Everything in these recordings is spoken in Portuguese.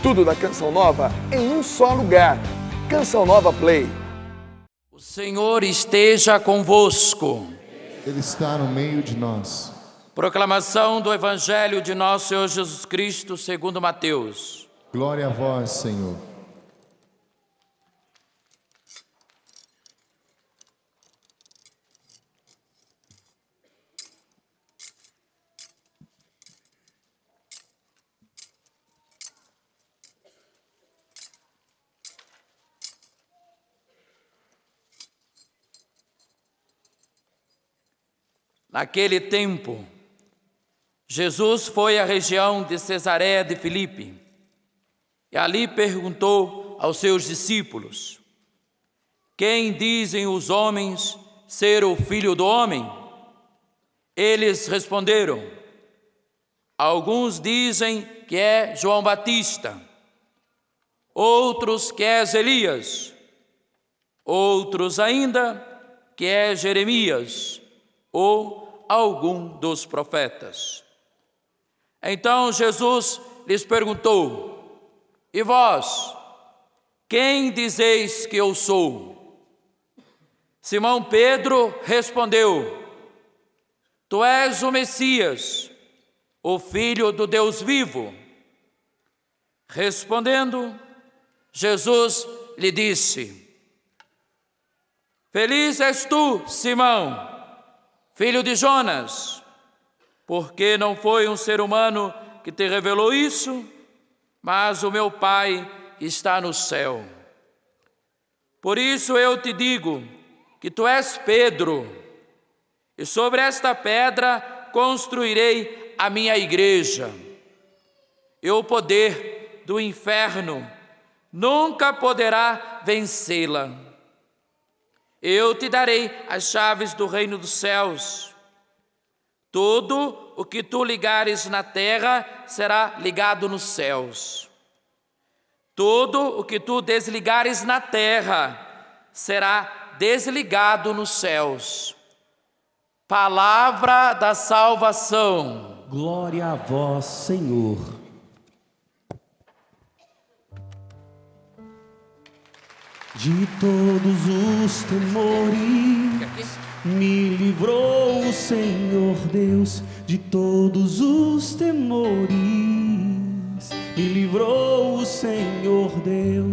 Tudo da Canção Nova em um só lugar. Canção Nova Play. O Senhor esteja convosco. Ele está no meio de nós. Proclamação do Evangelho de nosso Senhor Jesus Cristo segundo Mateus. Glória a vós, Senhor. Naquele tempo, Jesus foi à região de Cesareia de Filipe e ali perguntou aos seus discípulos: quem dizem os homens ser o Filho do Homem? Eles responderam: alguns dizem que é João Batista, outros que é Elias, outros ainda que é Jeremias ou algum dos profetas. Então Jesus lhes perguntou: e vós, quem dizeis que eu sou? Simão Pedro respondeu: tu és o Messias, o Filho do Deus vivo. Respondendo, Jesus lhe disse: feliz és tu, Simão, filho de Jonas, porque não foi um ser humano que te revelou isso, mas o meu Pai que está no céu. Por isso eu te digo que tu és Pedro, e sobre esta pedra construirei a minha igreja, e o poder do inferno nunca poderá vencê-la. Eu te darei as chaves do reino dos céus. Tudo o que tu ligares na terra será ligado nos céus. Tudo o que tu desligares na terra será desligado nos céus. Palavra da salvação. Glória a vós, Senhor. De todos os temores me livrou o Senhor Deus. De todos os temores me livrou o Senhor Deus.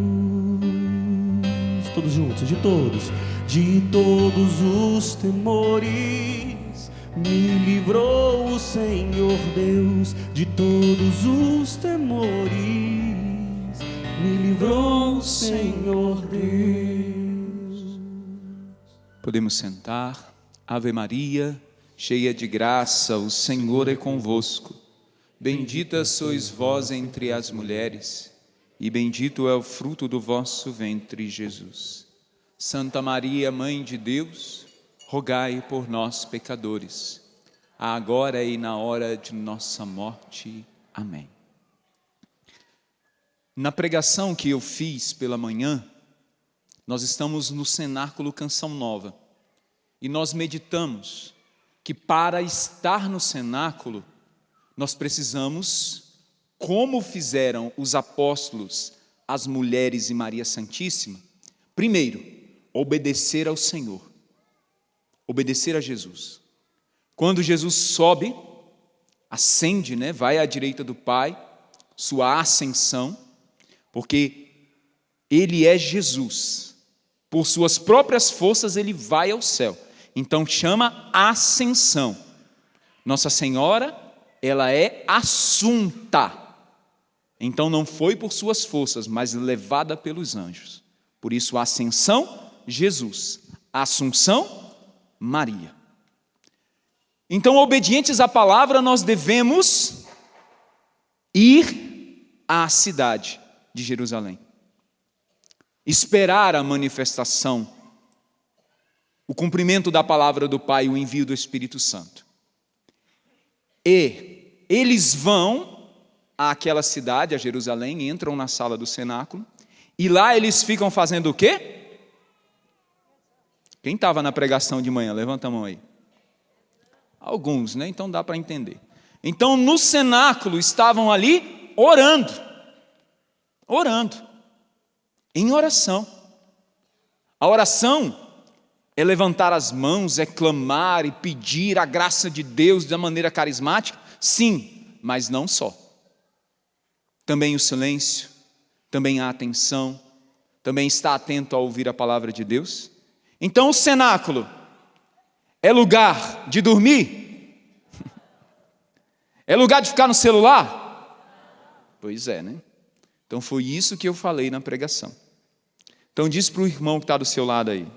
Todos juntos, de todos os temores me livrou o Senhor Deus. De todos os temores me livrou o Senhor Deus. Podemos sentar. Ave Maria, cheia de graça, o Senhor é convosco. Bendita sois vós entre as mulheres, e bendito é o fruto do vosso ventre, Jesus. Santa Maria, Mãe de Deus, rogai por nós, pecadores, agora e na hora de nossa morte. Amém. Na pregação que eu fiz pela manhã, nós estamos no cenáculo Canção Nova e nós meditamos que para estar no cenáculo nós precisamos, como fizeram os apóstolos, as mulheres e Maria Santíssima, primeiro, obedecer ao Senhor, obedecer a Jesus. Quando Jesus sobe, ascende, vai à direita do Pai, sua ascensão, porque Ele é Jesus, por suas próprias forças Ele vai ao céu, então chama ascensão. Nossa Senhora, ela é assunta, então não foi por suas forças, mas levada pelos anjos. Por isso ascensão, Jesus, assunção, Maria. Então, obedientes à palavra, nós devemos ir à cidade de Jerusalém, esperar a manifestação, o cumprimento da palavra do Pai, o envio do Espírito Santo. E eles vão àquela cidade, a Jerusalém, entram na sala do cenáculo, e lá eles ficam fazendo o quê? Quem estava na pregação de manhã? Levanta a mão aí. Alguns, Então dá para entender. Então no cenáculo estavam ali orando. Orando. Em oração. A oração é levantar as mãos, é clamar e pedir a graça de Deus da maneira carismática? Sim, mas não só. Também o silêncio, também a atenção, também estar atento a ouvir a palavra de Deus. Então o cenáculo é lugar de dormir? É lugar de ficar no celular? Pois é, né? Então foi isso que eu falei na pregação. Então diz para o irmão que está do seu lado aí: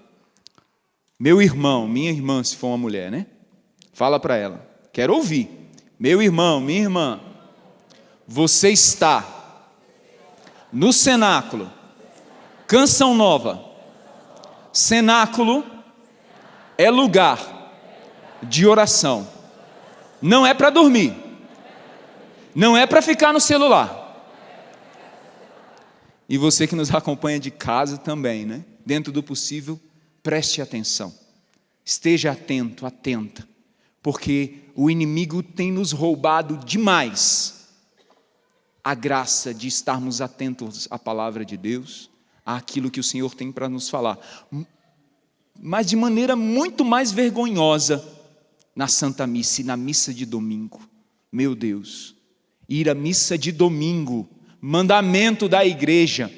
meu irmão, minha irmã, se for uma mulher, né? Fala para ela, quero ouvir. Meu irmão, minha irmã, você está no cenáculo, Canção Nova. Cenáculo é lugar de oração. Não é para dormir. Não é para ficar no celular. E você que nos acompanha de casa também, né? Dentro do possível, preste atenção. Esteja atento, atenta. Porque o inimigo tem nos roubado demais a graça de estarmos atentos à palavra de Deus, àquilo que o Senhor tem para nos falar. Mas de maneira muito mais vergonhosa na Santa Missa e na missa de domingo. Meu Deus, ir à missa de domingo, mandamento da igreja,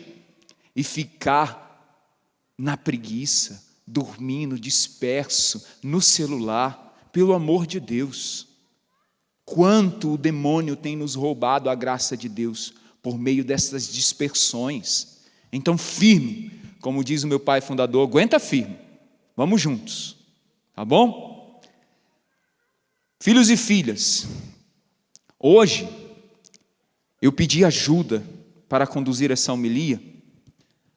e ficar na preguiça, dormindo, disperso, no celular. Pelo amor de Deus, quanto o demônio tem nos roubado a graça de Deus por meio dessas dispersões. Então firme, como diz o meu pai fundador, aguenta firme, vamos juntos, tá bom? Filhos e filhas, hoje eu pedi ajuda para conduzir essa homilia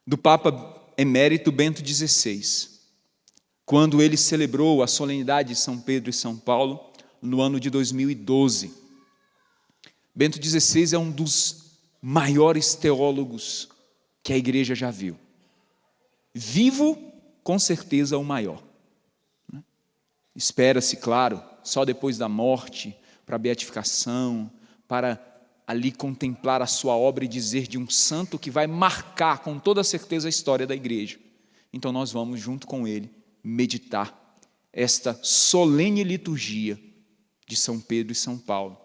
do Papa Emérito Bento XVI, quando ele celebrou a solenidade de São Pedro e São Paulo no ano de 2012. Bento XVI é um dos maiores teólogos que a igreja já viu. Vivo, com certeza, o maior. Espera-se, claro, só depois da morte, para a beatificação, para ali contemplar a sua obra e dizer de um santo que vai marcar com toda certeza a história da igreja. Então nós vamos junto com ele meditar esta solene liturgia de São Pedro e São Paulo.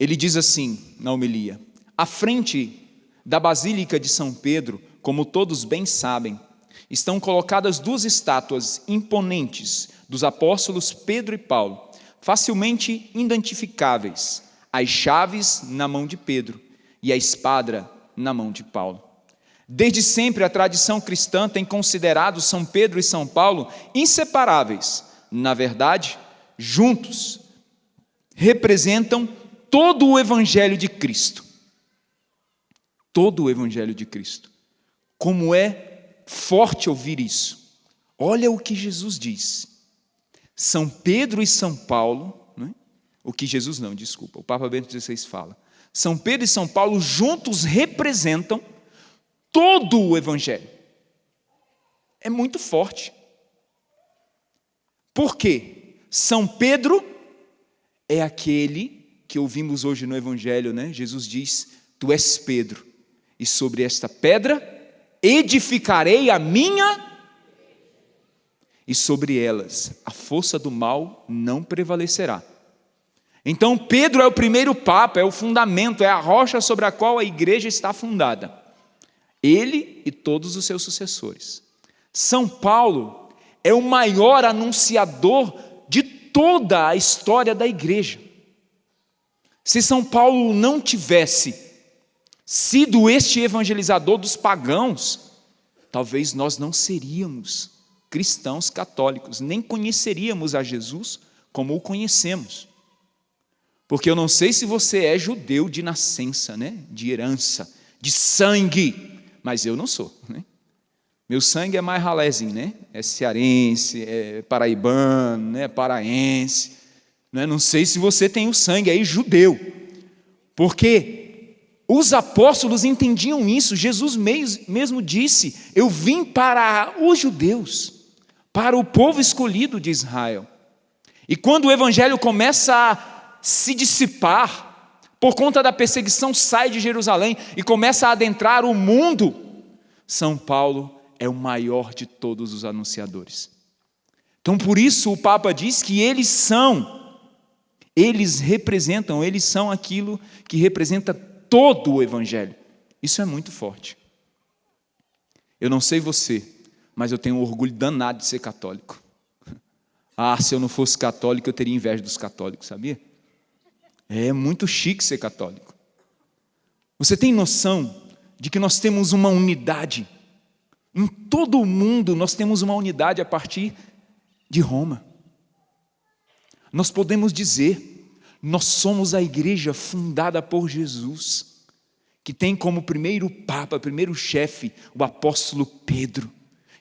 Ele diz assim na homilia: à frente da Basílica de São Pedro, como todos bem sabem, estão colocadas duas estátuas imponentes dos apóstolos Pedro e Paulo, facilmente identificáveis, as chaves na mão de Pedro e a espada na mão de Paulo. Desde sempre a tradição cristã tem considerado São Pedro e São Paulo inseparáveis. Na verdade, juntos, representam todo o Evangelho de Cristo. Todo o Evangelho de Cristo. Como é forte ouvir isso. Olha o que Jesus diz. São Pedro e São Paulo, né? O Papa Bento XVI fala. São Pedro e São Paulo juntos representam todo o Evangelho. É muito forte. Por quê? São Pedro é aquele que ouvimos hoje no Evangelho, né? Jesus diz: tu és Pedro, e sobre esta pedra edificarei a minha, e sobre elas a força do mal não prevalecerá. Então Pedro é o primeiro papa, é o fundamento, é a rocha sobre a qual a igreja está fundada. Ele e todos os seus sucessores. São Paulo é o maior anunciador de toda a história da igreja. Se São Paulo não tivesse sido este evangelizador dos pagãos, talvez nós não seríamos cristãos católicos, nem conheceríamos a Jesus como o conhecemos. Porque eu não sei se você é judeu de nascença, né? De herança, de sangue, mas eu não sou, né? Meu sangue é mais ralézinho, né? É cearense, é paraibano, né? Paraense, né? Não sei se você tem o sangue aí judeu, porque os apóstolos entendiam isso. Jesus mesmo disse: eu vim para os judeus, para o povo escolhido de Israel. E quando o evangelho começa a se dissipar, por conta da perseguição, sai de Jerusalém e começa a adentrar o mundo. São Paulo é o maior de todos os anunciadores. Então, por isso, o Papa diz que eles representam, eles são aquilo que representa todo o Evangelho. Isso é muito forte. Eu não sei você, mas eu tenho um orgulho danado de ser católico. Se eu não fosse católico, eu teria inveja dos católicos, sabia? É muito chique ser católico. Você tem noção de que nós temos uma unidade? Em todo o mundo nós temos uma unidade a partir de Roma. Nós podemos dizer, nós somos a igreja fundada por Jesus, que tem como primeiro papa, primeiro chefe, o apóstolo Pedro,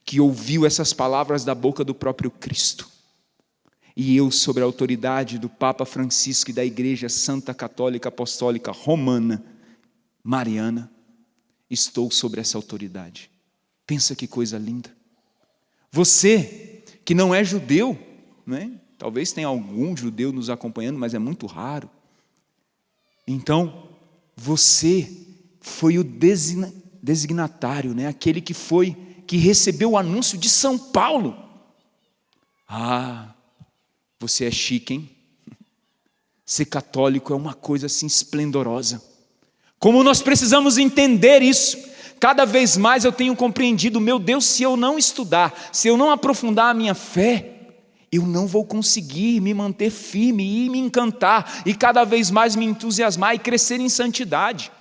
que ouviu essas palavras da boca do próprio Cristo. E eu, sobre a autoridade do Papa Francisco e da Igreja Santa Católica Apostólica Romana Mariana, estou sobre essa autoridade. Pensa que coisa linda. Você que não é judeu, né? Talvez tenha algum judeu nos acompanhando, mas é muito raro. Então, você foi o designatário, né? Aquele que recebeu o anúncio de São Paulo. Você é chique, hein? Ser católico é uma coisa assim esplendorosa. Como nós precisamos entender isso. Cada vez mais eu tenho compreendido, meu Deus, se eu não estudar, se eu não aprofundar a minha fé, eu não vou conseguir me manter firme e me encantar, e cada vez mais me entusiasmar e crescer em santidade.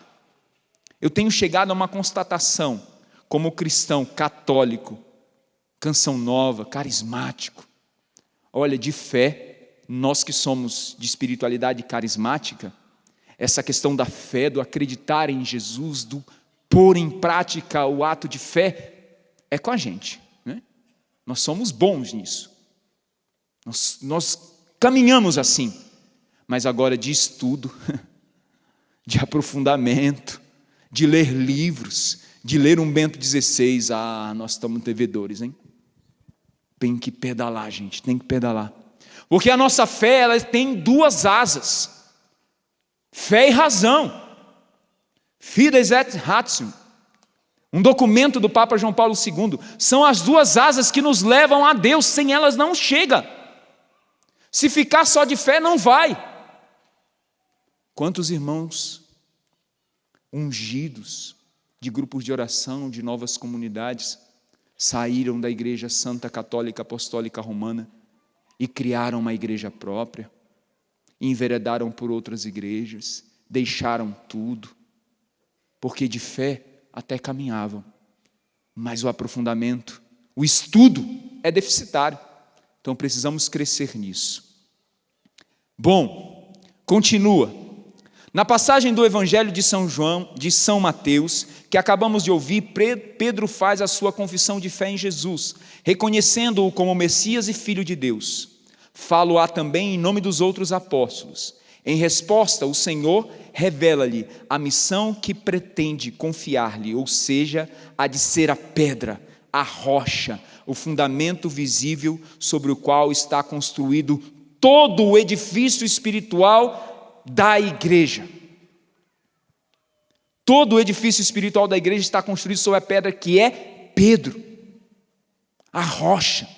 Eu tenho chegado a uma constatação, como cristão católico, canção nova, carismático. Olha, de fé, nós que somos de espiritualidade carismática, essa questão da fé, do acreditar em Jesus, do pôr em prática o ato de fé, é com a gente, né? Nós somos bons nisso. Nós caminhamos assim, mas agora de estudo, de aprofundamento, de ler livros, de ler um Bento XVI, nós estamos devedores, hein? Tem que pedalar, gente, tem que pedalar. Porque a nossa fé, ela tem duas asas. Fé e razão. Fides et ratio. Um documento do Papa João Paulo II. São as duas asas que nos levam a Deus. Sem elas não chega. Se ficar só de fé, não vai. Quantos irmãos ungidos de grupos de oração, de novas comunidades, saíram da Igreja Santa Católica Apostólica Romana e criaram uma igreja própria, enveredaram por outras igrejas, deixaram tudo, porque de fé até caminhavam, mas o aprofundamento, o estudo é deficitário, então precisamos crescer nisso. Bom, continua. Na passagem do Evangelho de São Mateus, que acabamos de ouvir, Pedro faz a sua confissão de fé em Jesus, reconhecendo-o como Messias e Filho de Deus. Falo-á também em nome dos outros apóstolos. Em resposta, o Senhor revela-lhe a missão que pretende confiar-lhe, ou seja, a de ser a pedra, a rocha, o fundamento visível sobre o qual está construído todo o edifício espiritual da igreja. Todo o edifício espiritual da igreja está construído sobre a pedra que é Pedro, a rocha.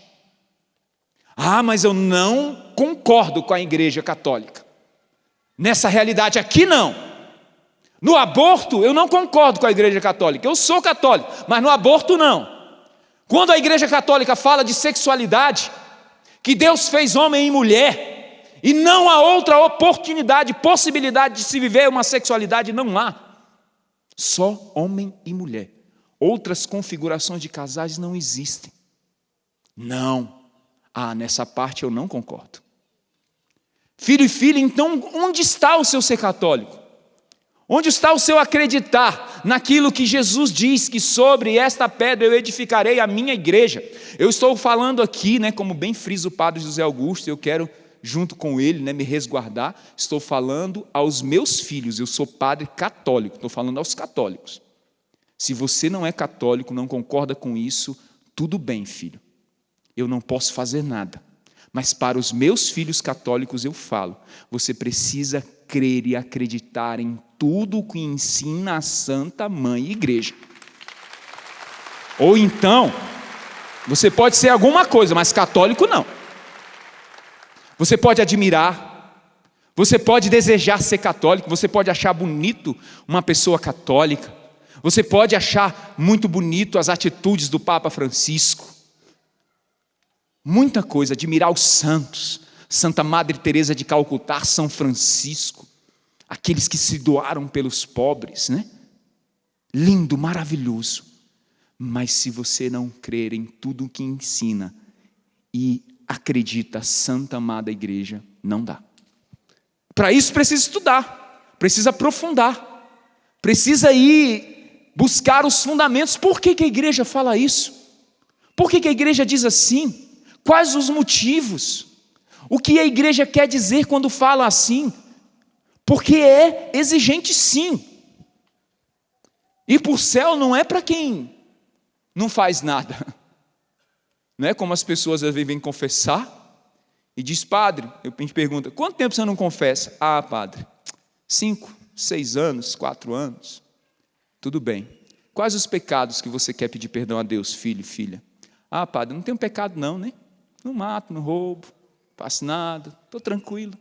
Mas eu não concordo com a igreja católica. Nessa realidade aqui não. No aborto eu não concordo com a igreja católica. Eu sou católico, mas no aborto não. Quando a igreja católica fala de sexualidade, que Deus fez homem e mulher, e não há outra oportunidade, possibilidade de se viver uma sexualidade, não há. Só homem e mulher. Outras configurações de casais não existem. Não. Nessa parte eu não concordo. Filho e filha, então onde está o seu ser católico? Onde está o seu acreditar naquilo que Jesus diz, que sobre esta pedra eu edificarei a minha igreja? Eu estou falando aqui, né, como bem frisa o padre José Augusto, eu quero junto com ele, né, me resguardar, estou falando aos meus filhos, eu sou padre católico, estou falando aos católicos. Se você não é católico, não concorda com isso, tudo bem, filho, eu não posso fazer nada, mas para os meus filhos católicos eu falo, você precisa crer e acreditar em tudo o que ensina a Santa Mãe Igreja. Ou então, você pode ser alguma coisa, mas católico não. Você pode admirar, você pode desejar ser católico, você pode achar bonito uma pessoa católica, você pode achar muito bonito as atitudes do Papa Francisco. Muita coisa, admirar os santos, Santa Madre Teresa de Calcutá, São Francisco, aqueles que se doaram pelos pobres, né? Lindo, maravilhoso. Mas se você não crer em tudo o que ensina e acredita a Santa Amada Igreja, não dá. Para isso precisa estudar, precisa aprofundar, precisa ir buscar os fundamentos. Por que a igreja fala isso? Por que a igreja diz assim? Quais os motivos? O que a igreja quer dizer quando fala assim? Porque é exigente sim. Ir para o céu não é para quem não faz nada. Não é como as pessoas às vezes vêm confessar e diz, padre, a gente pergunta, quanto tempo você não confessa? Ah, padre, 5, 6 anos, 4 anos. Tudo bem. Quais os pecados que você quer pedir perdão a Deus, filho e filha? Ah, padre, não tenho pecado não, né? Não mato, não roubo, não faço nada, estou tranquilo.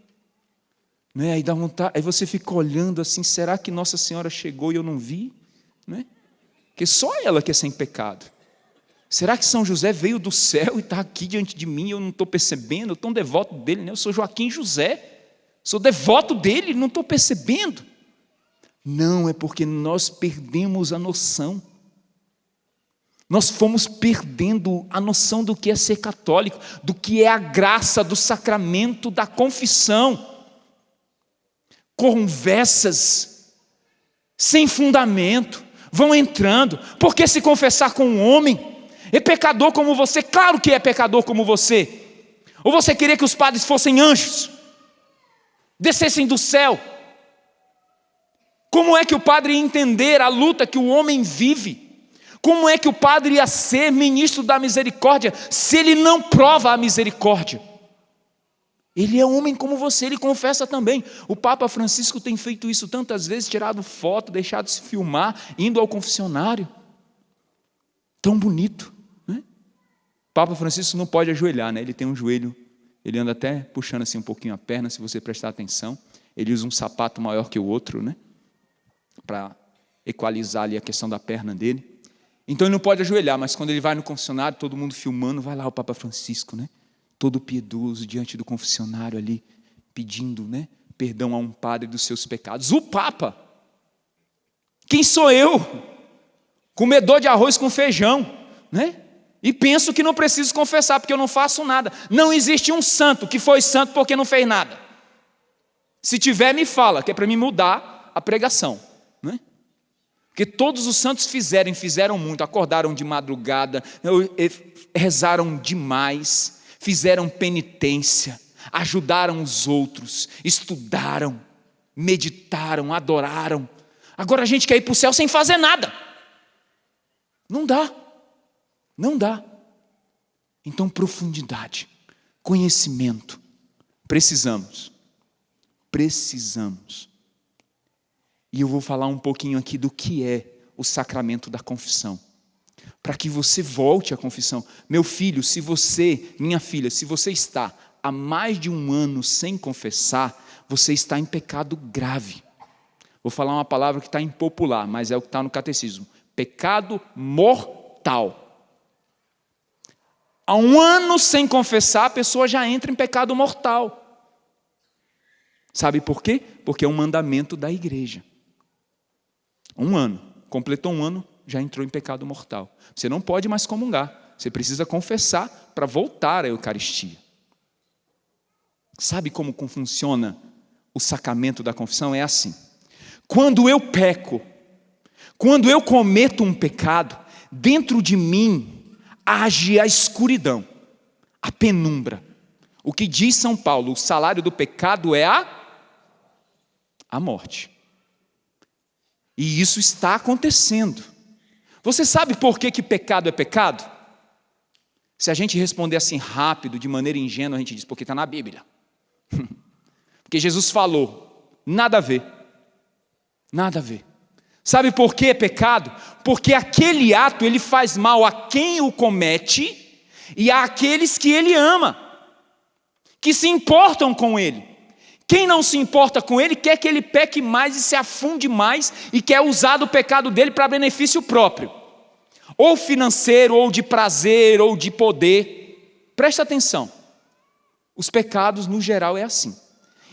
Não é? Aí dá vontade, aí você fica olhando assim, será que Nossa Senhora chegou e eu não vi? Não é? Porque só ela que é sem pecado. Será que São José veio do céu e está aqui diante de mim e eu não estou percebendo? Eu estou um devoto dele, né? Eu sou Joaquim José, sou devoto dele, não estou percebendo. Não, é porque nós perdemos a noção. Nós fomos perdendo a noção do que é ser católico, do que é a graça do sacramento da confissão. Conversas sem fundamento vão entrando, porque se confessar com um homem é pecador como você? Claro que é pecador como você. Ou você queria que os padres fossem anjos, descessem do céu? Como é que o padre ia entender a luta que o homem vive? Como é que o padre ia ser ministro da misericórdia se ele não prova a misericórdia? Ele é homem como você, ele confessa também. O Papa Francisco tem feito isso tantas vezes, tirado foto, deixado se filmar, indo ao confessionário. Tão bonito, né? O Papa Francisco não pode ajoelhar, né? Ele tem um joelho, ele anda até puxando assim um pouquinho a perna, se você prestar atenção. Ele usa um sapato maior que o outro, né? Para equalizar ali a questão da perna dele. Então ele não pode ajoelhar, mas quando ele vai no confessionário, todo mundo filmando, vai lá o Papa Francisco, né? Todo piedoso diante do confessionário ali, pedindo, né, perdão a um padre dos seus pecados. O Papa! Quem sou eu? Comedor de arroz com feijão, né? E penso que não preciso confessar, porque eu não faço nada. Não existe um santo que foi santo porque não fez nada. Se tiver, me fala, que é para me mudar a pregação, né? Porque todos os santos fizeram muito, acordaram de madrugada, rezaram demais, fizeram penitência, ajudaram os outros, estudaram, meditaram, adoraram. Agora a gente quer ir para o céu sem fazer nada. Não dá, não dá. Então profundidade, conhecimento, precisamos. E eu vou falar um pouquinho aqui do que é o sacramento da confissão, para que você volte à confissão. Meu filho, se você, minha filha, se você está há mais de 1 ano sem confessar, você está em pecado grave. Vou falar uma palavra que está impopular, mas é o que está no catecismo. Pecado mortal. Há 1 ano sem confessar, a pessoa já entra em pecado mortal. Sabe por quê? Porque é um mandamento da igreja. 1 ano, completou 1 ano, já entrou em pecado mortal. Você não pode mais comungar, você precisa confessar para voltar à Eucaristia. Sabe como funciona o sacramento da confissão? É assim: quando eu peco, quando eu cometo um pecado, dentro de mim age a escuridão, a penumbra. O que diz São Paulo, o salário do pecado é a morte. E isso está acontecendo. Você sabe por que pecado é pecado? Se a gente responder assim rápido, de maneira ingênua, a gente diz, porque está na Bíblia. Porque Jesus falou, Nada a ver. Nada a ver. Sabe por que é pecado? Porque aquele ato ele faz mal a quem o comete e àqueles que ele ama, que se importam com ele. Quem não se importa com ele quer que ele peque mais e se afunde mais e quer usar do pecado dele para benefício próprio, ou financeiro, ou de prazer, ou de poder. Presta atenção, os pecados no geral é assim.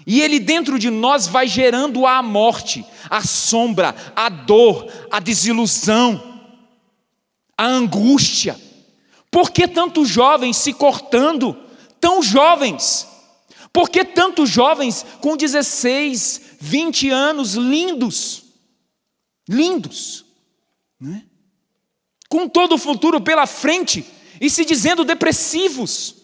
E ele dentro de nós vai gerando a morte, a sombra, a dor, a desilusão, a angústia. Por que tantos jovens se cortando? Tão jovens. Por que tantos jovens com 16, 20 anos, lindos, né? Com todo o futuro pela frente e se dizendo depressivos?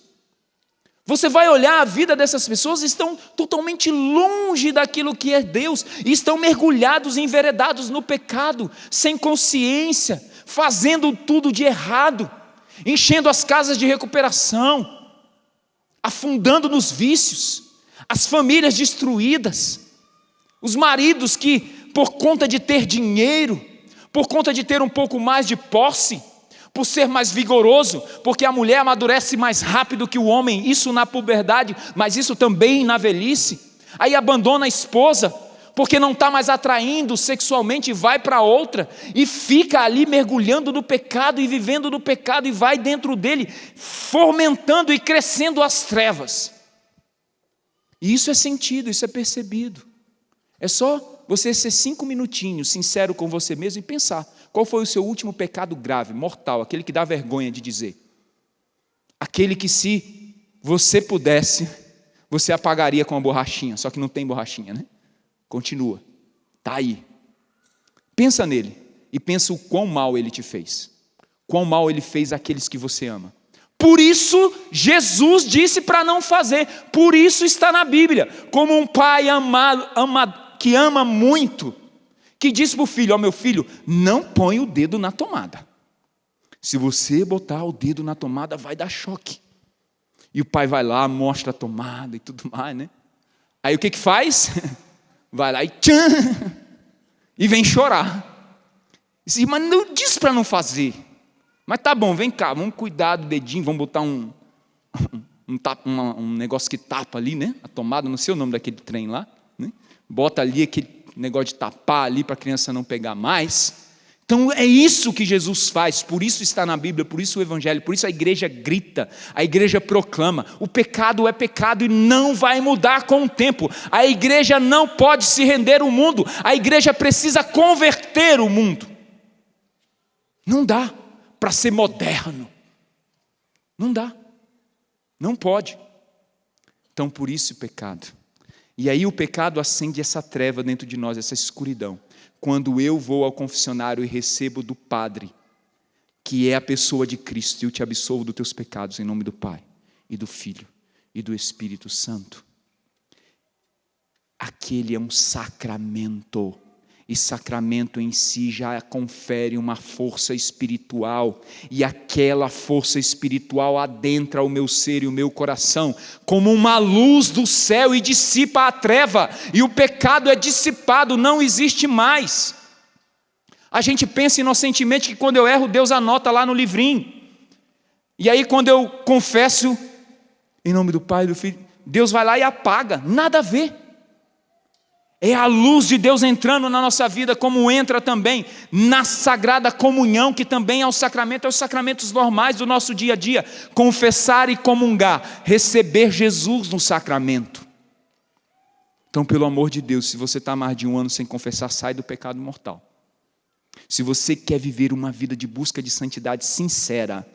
Você vai olhar a vida dessas pessoas, estão totalmente longe daquilo que é Deus, e estão mergulhados, enveredados no pecado, sem consciência, fazendo tudo de errado, enchendo as casas de recuperação, afundando nos vícios, as famílias destruídas, os maridos que, por conta de ter dinheiro, por conta de ter um pouco mais de posse, por ser mais vigoroso, porque a mulher amadurece mais rápido que o homem, isso na puberdade, mas isso também na velhice, aí abandona a esposa, porque não está mais atraindo sexualmente, vai para outra, e fica ali mergulhando no pecado, e vivendo no pecado, e vai dentro dele, fomentando e crescendo as trevas. E isso é sentido, isso é percebido. É só você ser 5 minutinhos sincero com você mesmo e pensar, qual foi o seu último pecado grave, mortal, aquele que dá vergonha de dizer? Aquele que se você pudesse, você apagaria com uma borrachinha, só que não tem borrachinha, né? Continua, está aí. Pensa nele e pensa o quão mal ele te fez. Quão mal ele fez àqueles que você ama. Por isso Jesus disse para não fazer. Por isso está na Bíblia. Como um pai que ama muito, que diz para o filho, ó meu filho, não põe o dedo na tomada. Se você botar o dedo na tomada, vai dar choque. E o pai vai lá, mostra a tomada e tudo mais, né? Aí o que faz? Vai lá e tchan, e vem chorar. Diz, mas não diz para não fazer. Mas tá bom, vem cá, vamos cuidar do dedinho, vamos botar um negócio que tapa ali, né? A tomada, não sei o nome daquele trem lá, né? Bota ali aquele negócio de tapar ali para a criança não pegar mais. Então é isso que Jesus faz, por isso está na Bíblia, por isso o Evangelho, por isso a igreja grita, a igreja proclama, o pecado é pecado e não vai mudar com o tempo, a igreja não pode se render ao mundo, a igreja precisa converter o mundo, não dá para ser moderno, não dá, não pode, então por isso o pecado, e aí o pecado acende essa treva dentro de nós, essa escuridão. Quando eu vou ao confessionário e recebo do Padre, que é a pessoa de Cristo, e eu te absolvo dos teus pecados em nome do Pai, e do Filho, e do Espírito Santo. Aquele é um sacramento, e sacramento em si já confere uma força espiritual, e aquela força espiritual adentra o meu ser e o meu coração, como uma luz do céu e dissipa a treva, e o pecado é dissipado, não existe mais. A gente pensa inocentemente que quando eu erro, Deus anota lá no livrinho, e aí quando eu confesso, em nome do Pai e do Filho, Deus vai lá e apaga, nada a ver. É a luz de Deus entrando na nossa vida, como entra também na Sagrada Comunhão, que também é um sacramento, é os sacramentos normais do nosso dia a dia. Confessar e comungar, receber Jesus no sacramento. Então, pelo amor de Deus, se você está mais de 1 ano sem confessar, sai do pecado mortal. Se você quer viver uma vida de busca de santidade sincera,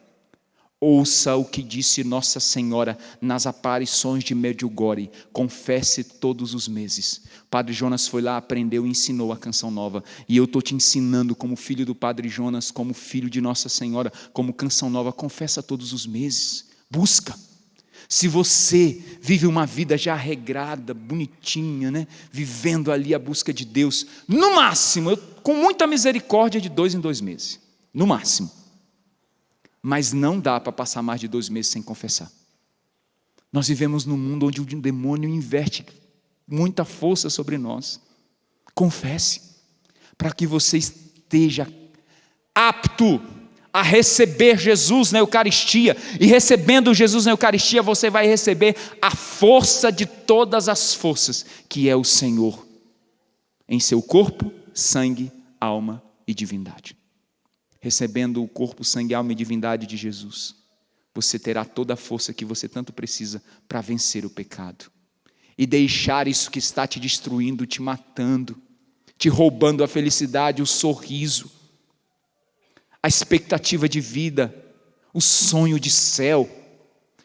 ouça o que disse Nossa Senhora nas aparições de Medjugorje, confesse todos os meses. Padre Jonas foi lá, aprendeu e ensinou a canção nova, e eu estou te ensinando como filho do Padre Jonas, como filho de Nossa Senhora, como canção nova, confessa todos os meses, busca. Se você vive uma vida já regrada, bonitinha, né? Vivendo ali a busca de Deus, no máximo, com muita misericórdia, de 2 em 2 meses, no máximo. Mas não dá para passar mais de 2 meses sem confessar. Nós vivemos num mundo onde o demônio inverte muita força sobre nós. Confesse, para que você esteja apto a receber Jesus na Eucaristia, e recebendo Jesus na Eucaristia, você vai receber a força de todas as forças, que é o Senhor, em seu corpo, sangue, alma e divindade. Recebendo o corpo, sangue, alma e divindade de Jesus, você terá toda a força que você tanto precisa para vencer o pecado, e deixar isso que está te destruindo, te matando, te roubando a felicidade, o sorriso, a expectativa de vida, o sonho de céu,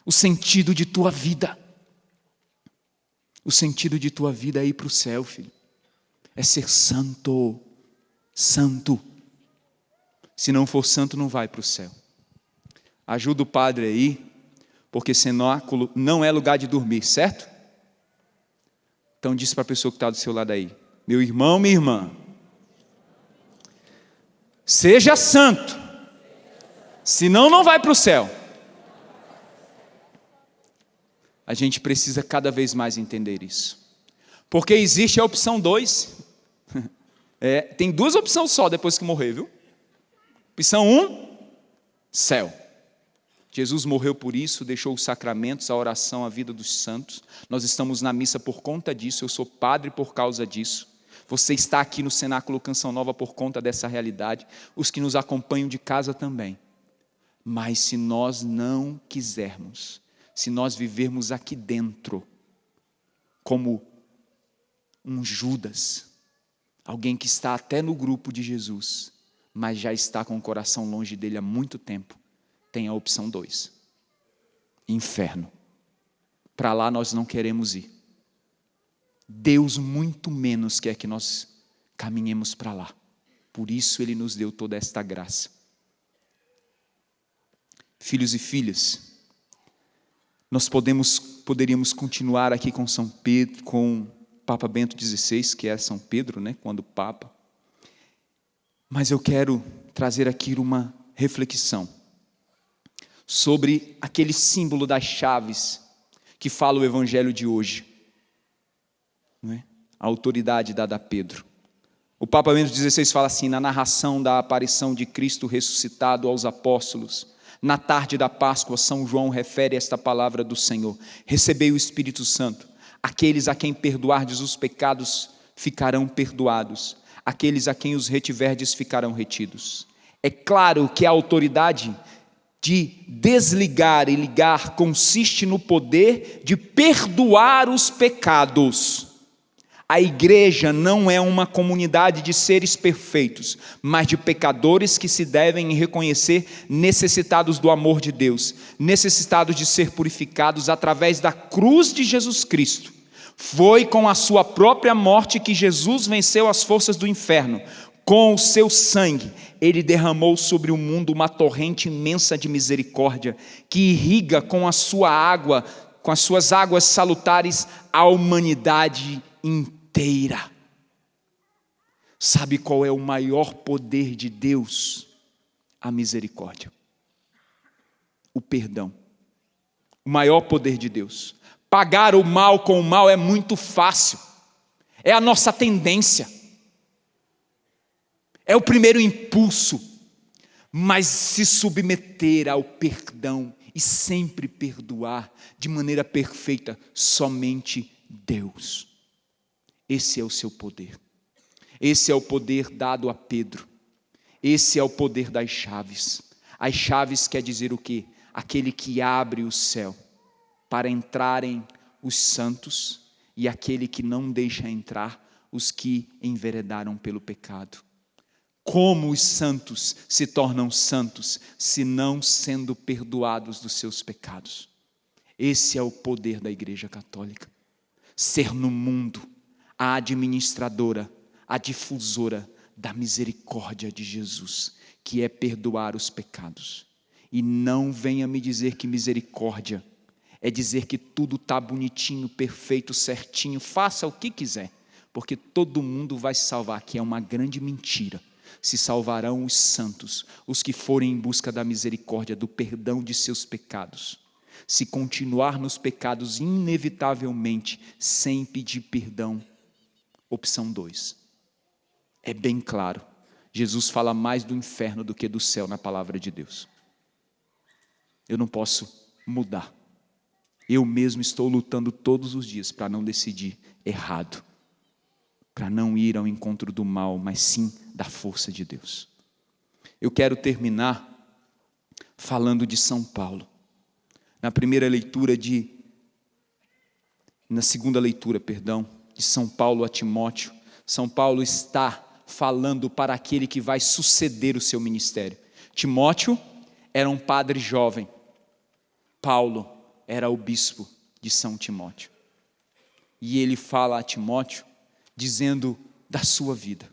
o sentido de tua vida. O sentido de tua vida é ir para o céu, filho. É ser santo, santo. Se não for santo, não vai para o céu. Ajuda o padre aí, porque cenáculo não é lugar de dormir, certo? Então diz para a pessoa que está do seu lado aí: meu irmão, minha irmã, seja santo, senão não vai para o céu. A gente precisa cada vez mais entender isso, porque existe a opção 2, tem 2 opções só depois que morrer, viu? Opção 1, céu. Jesus morreu por isso, deixou os sacramentos, a oração, a vida dos santos. Nós estamos na missa por conta disso, eu sou padre por causa disso. Você está aqui no Cenáculo Canção Nova por conta dessa realidade, os que nos acompanham de casa também. Mas se nós não quisermos, se nós vivermos aqui dentro, como um Judas, alguém que está até no grupo de Jesus, mas já está com o coração longe dele há muito tempo, tem a opção 2, inferno. Para lá nós não queremos ir. Deus muito menos quer que nós caminhemos para lá. Por isso Ele nos deu toda esta graça. Filhos e filhas, nós poderíamos continuar aqui com São Pedro, com Papa Bento XVI, que é São Pedro, né, quando Papa. Mas eu quero trazer aqui uma reflexão sobre aquele símbolo das chaves que fala o Evangelho de hoje. A autoridade dada a Pedro. O Papa Bento XVI fala assim: na narração da aparição de Cristo ressuscitado aos apóstolos, na tarde da Páscoa, São João refere esta palavra do Senhor: recebei o Espírito Santo, aqueles a quem perdoardes os pecados ficarão perdoados, aqueles a quem os retiverdes ficarão retidos. É claro que a autoridade de desligar e ligar consiste no poder de perdoar os pecados. A igreja não é uma comunidade de seres perfeitos, mas de pecadores que se devem reconhecer necessitados do amor de Deus, necessitados de ser purificados através da cruz de Jesus Cristo. Foi com a sua própria morte que Jesus venceu as forças do inferno. Com o seu sangue, Ele derramou sobre o mundo uma torrente imensa de misericórdia, que irriga com a sua água, com as suas águas salutares, a humanidade inteira. Sabe qual é o maior poder de Deus? A misericórdia, o perdão. O maior poder de Deus. Pagar o mal com o mal é muito fácil, é a nossa tendência, é o primeiro impulso, mas se submeter ao perdão e sempre perdoar de maneira perfeita, somente Deus. Esse é o seu poder, esse é o poder dado a Pedro, esse é o poder das chaves. As chaves quer dizer o quê? Aquele que abre o céu para entrarem os santos e aquele que não deixa entrar os que enveredaram pelo pecado. Como os santos se tornam santos se não sendo perdoados dos seus pecados? Esse é o poder da Igreja Católica. Ser no mundo a administradora, a difusora da misericórdia de Jesus, que é perdoar os pecados. E não venha me dizer que misericórdia é dizer que tudo está bonitinho, perfeito, certinho, faça o que quiser, porque todo mundo vai se salvar, que é uma grande mentira. Se salvarão os santos, os que forem em busca da misericórdia, do perdão de seus pecados. se continuar nos pecados inevitavelmente, sem pedir perdão. Opção 2. É bem claro. Jesus fala mais do inferno do que do céu na palavra de Deus. Eu não posso mudar. Eu mesmo estou lutando todos os dias para não decidir errado. Para não ir ao encontro do mal, mas sim da força de Deus. Eu quero terminar falando de São Paulo. Na segunda leitura, de São Paulo a Timóteo, São Paulo está falando para aquele que vai suceder o seu ministério. Timóteo era um padre jovem. Paulo era o bispo de São Timóteo. E ele fala a Timóteo, dizendo da sua vida.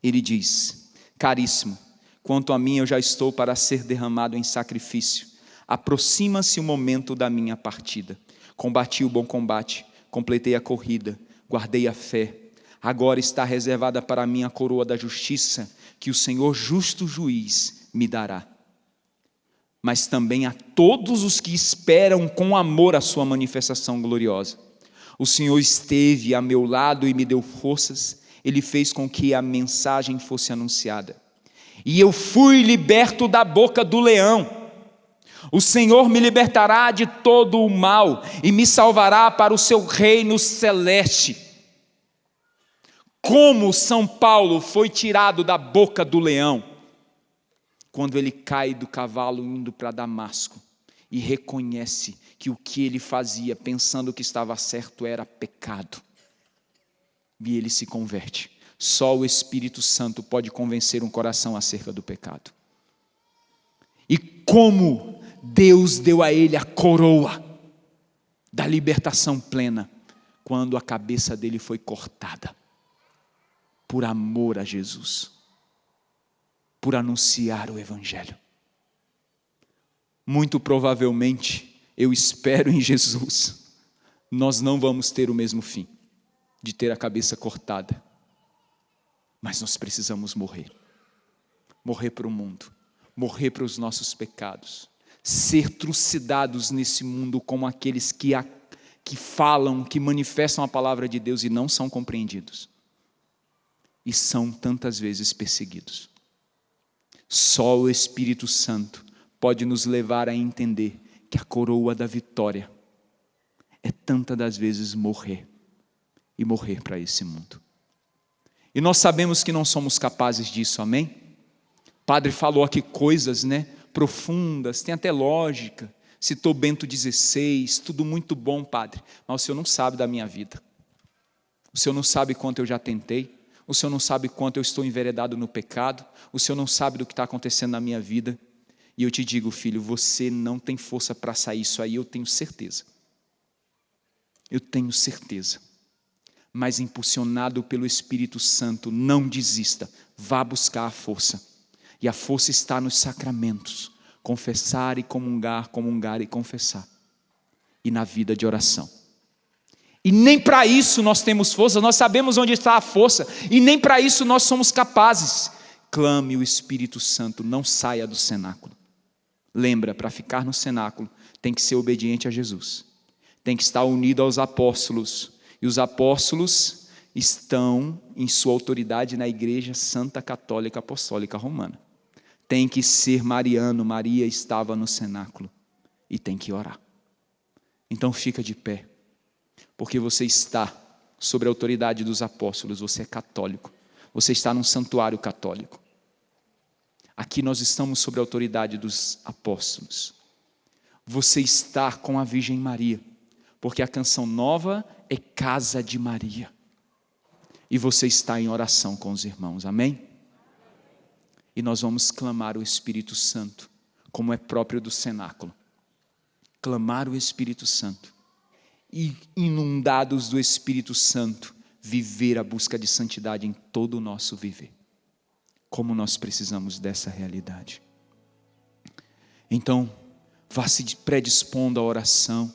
Ele diz: caríssimo, quanto a mim eu já estou para ser derramado em sacrifício. Aproxima-se o momento da minha partida. Combati o bom combate, completei a corrida, guardei a fé. Agora está reservada para mim a coroa da justiça, que o Senhor justo juiz me dará. Mas também a todos os que esperam com amor a sua manifestação gloriosa. O Senhor esteve a meu lado e me deu forças. Ele fez com que a mensagem fosse anunciada. E eu fui liberto da boca do leão. O Senhor me libertará de todo o mal e me salvará para o seu reino celeste. Como São Paulo foi tirado da boca do leão, quando ele cai do cavalo indo para Damasco e reconhece que o que ele fazia, pensando que estava certo, era pecado. E ele se converte. Só o Espírito Santo pode convencer um coração acerca do pecado. E como Deus deu a ele a coroa da libertação plena, quando a cabeça dele foi cortada, por amor a Jesus, por anunciar o Evangelho. Muito provavelmente, eu espero em Jesus, nós não vamos ter o mesmo fim, de ter a cabeça cortada, mas nós precisamos morrer para o mundo, morrer para os nossos pecados, ser trucidados nesse mundo como aqueles que falam, que manifestam a palavra de Deus e não são compreendidos, e são tantas vezes perseguidos. Só o Espírito Santo pode nos levar a entender que a coroa da vitória é tantas das vezes morrer, e morrer para esse mundo. E nós sabemos que não somos capazes disso, amém? O padre falou aqui coisas, profundas, tem até lógica, citou Bento XVI, tudo muito bom, padre, mas o senhor não sabe da minha vida, o senhor não sabe quanto eu já tentei, o senhor não sabe quanto eu estou enveredado no pecado, o senhor não sabe do que está acontecendo na minha vida, e eu te digo, filho, você não tem força para sair isso aí, eu tenho certeza, mas impulsionado pelo Espírito Santo, não desista, vá buscar a força, e a força está nos sacramentos, confessar e comungar, comungar e confessar, e na vida de oração. E nem para isso nós temos força, nós sabemos onde está a força, e nem para isso nós somos capazes. Clame o Espírito Santo, não saia do cenáculo. Lembra, para ficar no cenáculo, tem que ser obediente a Jesus, tem que estar unido aos apóstolos, e os apóstolos estão em sua autoridade na Igreja Santa Católica Apostólica Romana. Tem que ser mariano, Maria estava no cenáculo, e tem que orar. Então fica de pé, porque você está sob a autoridade dos apóstolos, você é católico, você está num santuário católico. Aqui nós estamos sob a autoridade dos apóstolos. Você está com a Virgem Maria, porque a canção nova é Casa de Maria. E você está em oração com os irmãos, amém? E nós vamos clamar o Espírito Santo, como é próprio do cenáculo. Clamar o Espírito Santo. E inundados do Espírito Santo, viver a busca de santidade em todo o nosso viver. Como nós precisamos dessa realidade. Então, vá se predispondo à oração.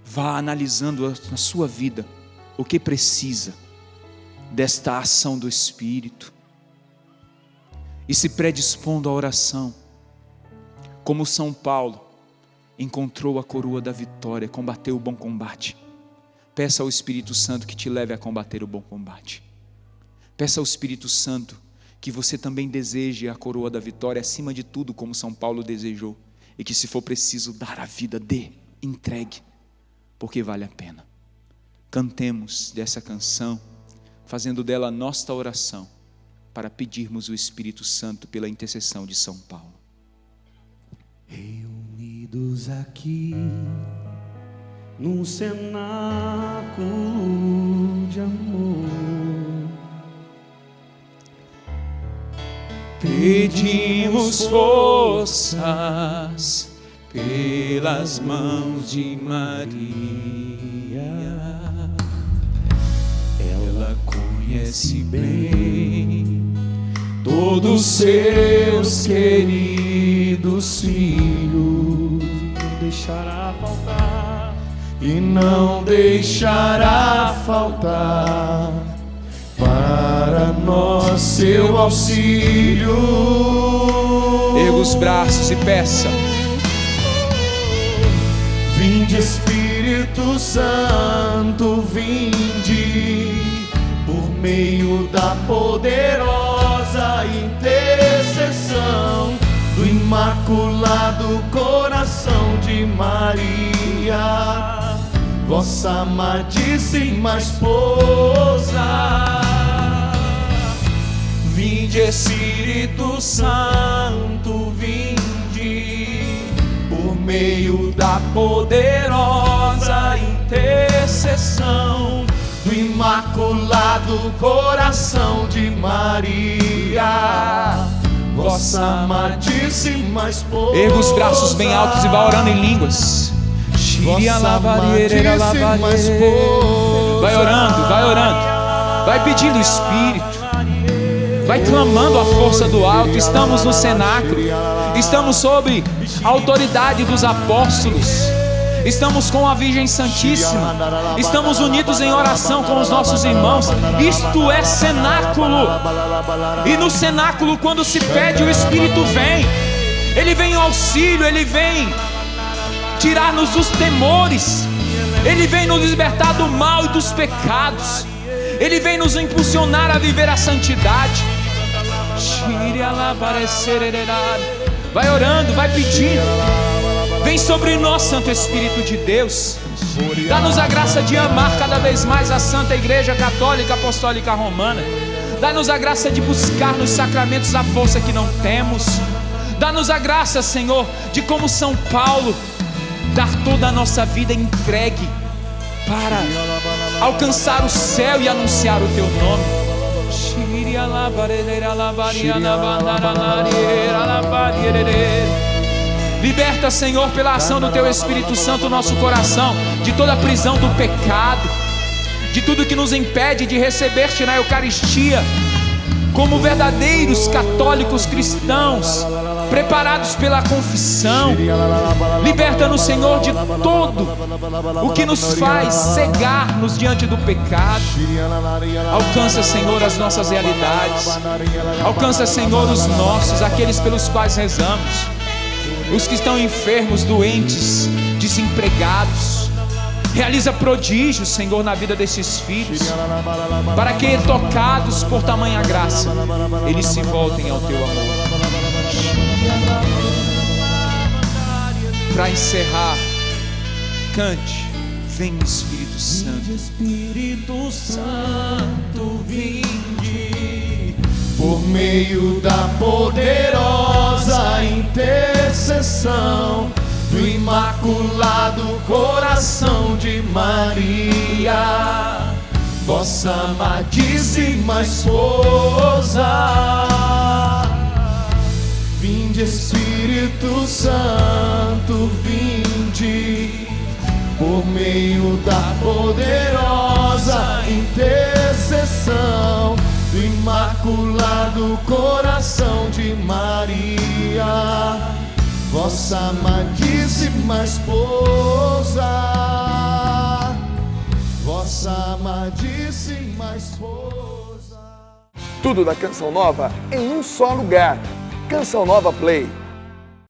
Vá analisando na sua vida o que precisa desta ação do Espírito. E se predispondo à oração. como São Paulo encontrou a coroa da vitória, combateu o bom combate. Peça ao Espírito Santo que te leve a combater o bom combate. Peça ao Espírito Santo que você também deseje a coroa da vitória acima de tudo, como São Paulo desejou, e que, se for preciso dar a vida, dê, entregue, porque vale a pena. Cantemos dessa canção, fazendo dela nossa oração, para pedirmos o Espírito Santo pela intercessão de São Paulo. Reunidos aqui num cenáculo de amor, pedimos forças pelas mãos de Maria. Ela conhece bem todos seus queridos filhos, não deixará faltar, E não deixará faltar para nós seu auxílio. erga os braços e peça. Vinde, Espírito Santo, vinde, por meio da poderosa intercessão do Imaculado Coração de Maria, vossa amadíssima esposa. Vinde, Espírito Santo, vinde, Por meio da poderosa intercessão do Imaculado Coração de Maria, vossa amadíssima esposa. erga os braços bem altos e vá orando em línguas. Vossa amadíssima esposa. Vai orando, vai pedindo o Espírito, vai clamando a força do alto. Estamos no cenáculo, estamos sob a autoridade dos apóstolos, estamos com a Virgem Santíssima, estamos unidos em oração com os nossos irmãos. Isto é cenáculo, e no cenáculo, quando se pede, o Espírito vem, ele vem em auxílio, ele vem tirar-nos dos temores, ele vem nos libertar do mal e dos pecados, ele vem nos impulsionar a viver a santidade. Vai orando, vai pedindo. Vem sobre nós, Santo Espírito de Deus. Dá-nos a graça de amar cada vez mais a Santa Igreja Católica Apostólica Romana. Dá-nos a graça de buscar nos sacramentos a força que não temos. Dá-nos a graça, Senhor, de, como São Paulo, dar toda a nossa vida entregue para alcançar o céu e anunciar o Teu nome. Liberta, Senhor, pela ação do Teu Espírito Santo, o nosso coração de toda a prisão do pecado, de tudo que nos impede de receber-te na Eucaristia como verdadeiros católicos cristãos, preparados pela confissão. Liberta-nos, Senhor, de todo o que nos faz cegar-nos diante do pecado. Alcança, Senhor, as nossas realidades. Alcança, Senhor, os nossos, aqueles pelos quais rezamos, os que estão enfermos, doentes, desempregados. Realiza prodígios, Senhor, na vida desses filhos, para que, tocados por tamanha graça, eles se voltem ao Teu amor. Para encerrar, cante: vem, Espírito Santo. Espírito Santo, vinde, por meio da poderosa intercessão do Imaculado Coração de Maria, vossa amadíssima esposa. Vinde, Espírito Santo, vinde, por meio da poderosa intercessão do Imaculado Coração de Maria, vossa amadíssima esposa, vossa amadíssima esposa. Tudo da Canção Nova em um só lugar. Canção Nova Play.